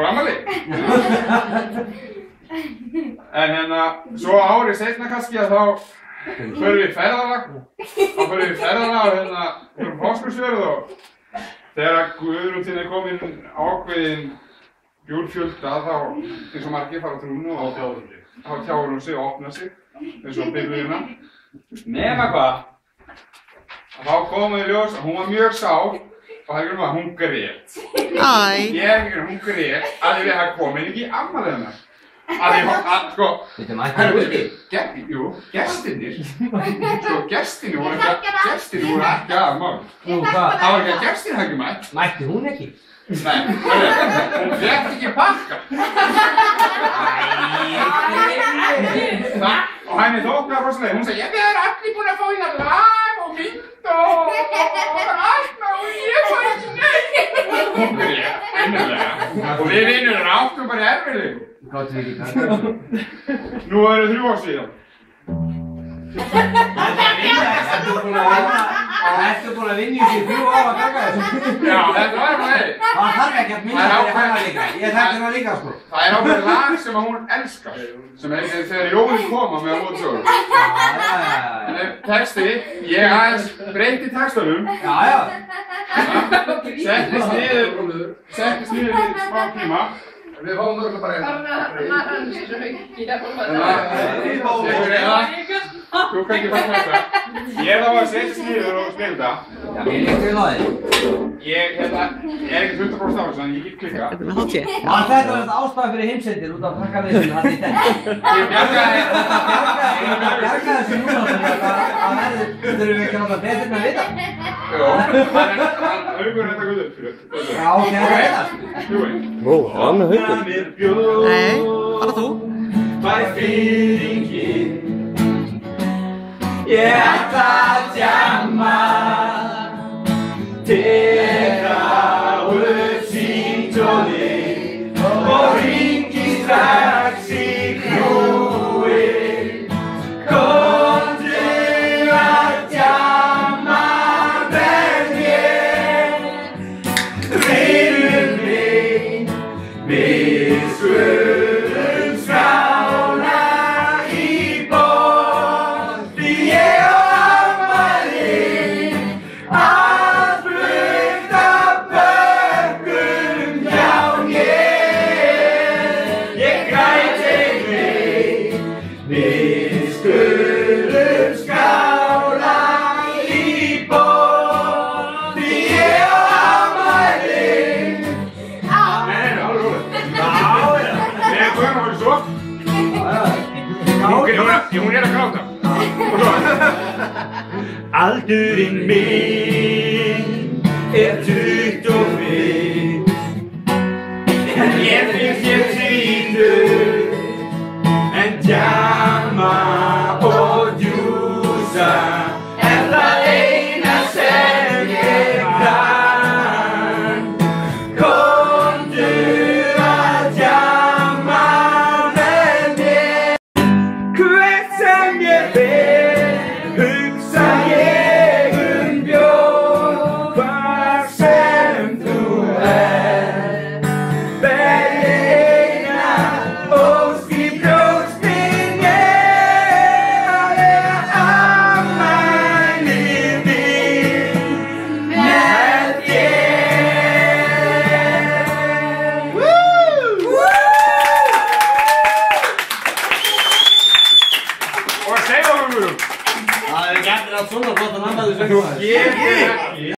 Afmæli. En hérna, svo árið seinna kannski að þá förum við ferðalag. Þá förum við ferðalag og hérna, um Fáskrúðsfjörð og þegar Guðrún er komin ákveðin bjórfjölda þá, eins og margir fara á trúnu og þá tjáir hún sig og opnar sig, eins og byrjuðina. Nema hvað? Þá komum við í ljós að hún var mjög sár og það er að hún grét. Hún grét að við það komin ekki í afmælið hennar. Sko... Þetta mættir úti? Jú, gestirnir. Sko, gestirnir voru ekki aðmál. Það var ekki að gestirnir hefði ekki mætt. Mætti hún ekki? Nei, hún fekk ekki pakka. Og henni þóknaði rosalega. Hún sagði, við erum allir búin að fá hérna lag og mynd og allt og ég fæ ekki neitt. Hún grét, innilega. Og við vinnurinn áttum bara í erfiðleikum. Gáttu við ekki taka? Nú eru 3 ár síðan. Ertu búin að vinna í þessi 3 ár að taka þessu? Já, þetta var bara þeir. Það þarf ekki að minna þegar ég hana líka. Ég þekki hana líka sko. Það er ákveðið lag sem hún elskar. Sem er þegar jólin koma með að móta sögur. En texti, ég aðeins breyti textunum. Já. Settist niður í smá tíma. Við fáum það bara hérna. Þú kann ekki fara þetta. Ég þá að setjast niður og spila þetta. Já, ég líkt við það þig. Ég er ekki 100% á þessu, þannig ég get klikka. Var þetta ástæða fyrir heimsendir út af frakkaðisum hann í þetta? Ég bjargaði þessu núna sem þurfum við ekki náttúrulega betur með að vita. Jó, hann aukur þetta guð upp fyrir. Já, ok, það er það. Ó, hann er haukur. Nei, bara þú. Fæ fyrringin. Ég ætla að djamma. Teka upp símtólið og hringi strax í knúið. Komdu að djamma með mér. Vinur minn, við skulum skrála í borð. Því ég á afmæli, að flutta bökkum hjá mér. Ég græt einnig, við skulum skrála í borð. Því ég á afmæli. Nei, alveg. Nei, hvað var það svo? Hún er að gráta. Aldurinn minn er 25. En ég finnst ég tvítur. En djamma og djúsa er það eina sem ég kann. Komdu að djamma með mér. Hvert sem ég fer, hugsa ég bjór. Hvar sem þú ber ég eina ósk í brjósti mér. Að vera afmæli mitt með þér. Og segja okkur. Það er ekki eftir að svona flott að nanda þessu. Ég